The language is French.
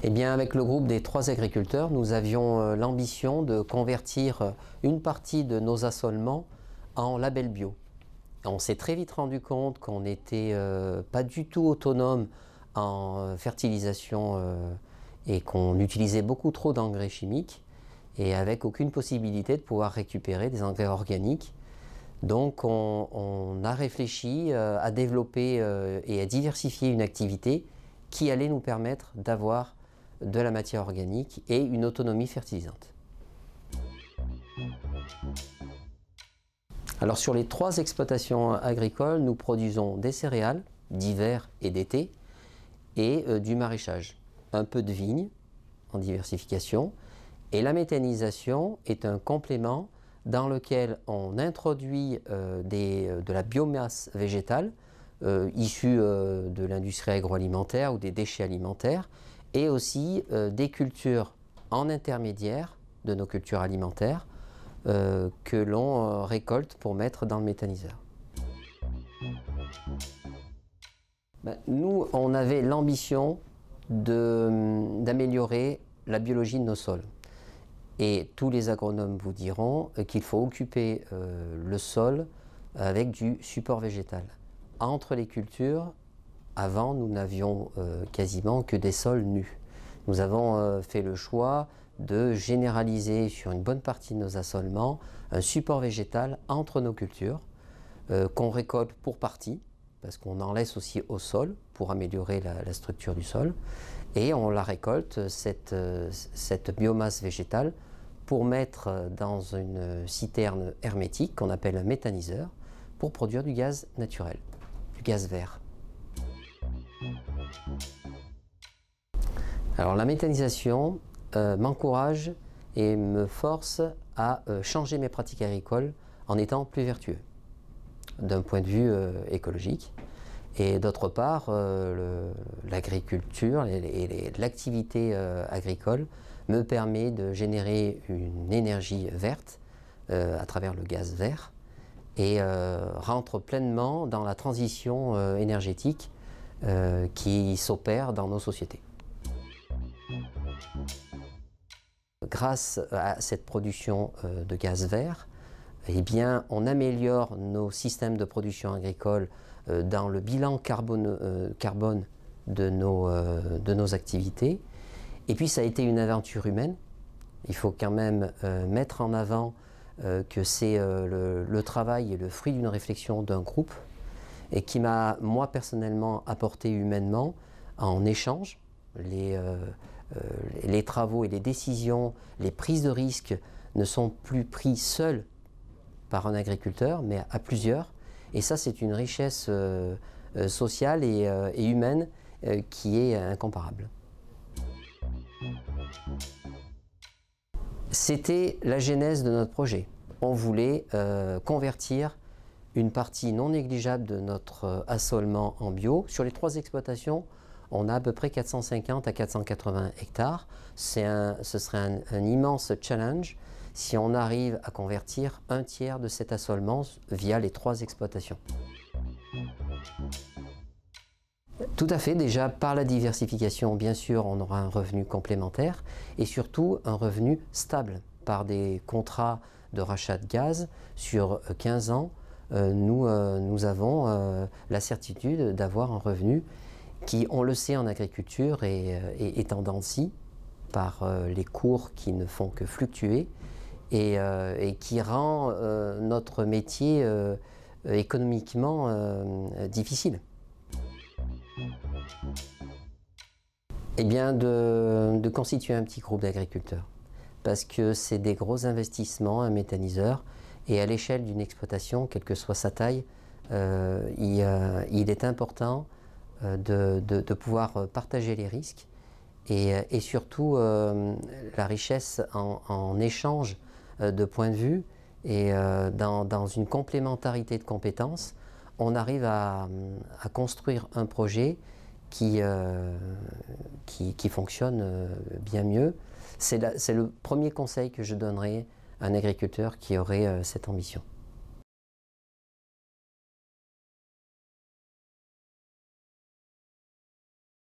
Eh bien, avec le groupe des 3 agriculteurs, nous avions l'ambition de convertir une partie de nos assolements en label bio. On s'est très vite rendu compte qu'on n'était pas du tout autonome en fertilisation et qu'on utilisait beaucoup trop d'engrais chimiques et avec aucune possibilité de pouvoir récupérer des engrais organiques. Donc on a réfléchi à développer et à diversifier une activité qui allait nous permettre d'avoir de la matière organique et une autonomie fertilisante. Alors sur les 3 exploitations agricoles, nous produisons des céréales d'hiver et d'été et du maraîchage. Un peu de vigne en diversification et la méthanisation est un complément dans lequel on introduit de la biomasse végétale issue de l'industrie agroalimentaire ou des déchets alimentaires et aussi des cultures en intermédiaire de nos cultures alimentaires que l'on récolte pour mettre dans le méthaniseur. Nous, on avait l'ambition d'améliorer la biologie de nos sols. Et tous les agronomes vous diront qu'il faut occuper le sol avec du support végétal. Entre les cultures, avant, nous n'avions quasiment que des sols nus. Nous avons fait le choix de généraliser sur une bonne partie de nos assolements un support végétal entre nos cultures qu'on récolte pour partie, parce qu'on en laisse aussi au sol pour améliorer la structure du sol, et on la récolte, cette biomasse végétale, pour mettre dans une citerne hermétique qu'on appelle un méthaniseur pour produire du gaz naturel, du gaz vert. Alors la méthanisation m'encourage et me force à changer mes pratiques agricoles en étant plus vertueux d'un point de vue écologique. Et d'autre part, l'agriculture et l'activité agricole me permet de générer une énergie verte à travers le gaz vert et rentre pleinement dans la transition énergétique qui s'opère dans nos sociétés. Grâce à cette production de gaz vert, eh bien, on améliore nos systèmes de production agricole dans le bilan carbone de nos activités. Et puis ça a été une aventure humaine. Il faut quand même mettre en avant que c'est le travail et le fruit d'une réflexion d'un groupe et qui m'a, moi personnellement, apporté humainement en échange. Les travaux et les décisions, les prises de risques ne sont plus prises seules par un agriculteur, mais à plusieurs. Et ça, c'est une richesse sociale et humaine qui est incomparable. C'était la genèse de notre projet. On voulait convertir une partie non négligeable de notre assolement en bio. Sur les 3 exploitations, on a à peu près 450 à 480 hectares. Ce serait un immense challenge si on arrive à convertir 1/3 de cet assolement via les 3 exploitations. Tout à fait, déjà par la diversification, bien sûr, on aura un revenu complémentaire et surtout un revenu stable. Par des contrats de rachat de gaz sur 15 ans, nous avons la certitude d'avoir un revenu qui, on le sait en agriculture, est en dents de scie par les cours qui ne font que fluctuer et qui rend notre métier économiquement difficile. Eh bien, de constituer un petit groupe d'agriculteurs, parce que c'est des gros investissements, un méthaniseur, et à l'échelle d'une exploitation, quelle que soit sa taille, il est important de pouvoir partager les risques et surtout la richesse en échange de points de vue et dans une complémentarité de compétences, on arrive à construire un projet qui fonctionne bien mieux. C'est le premier conseil que je donnerais à un agriculteur qui aurait cette ambition.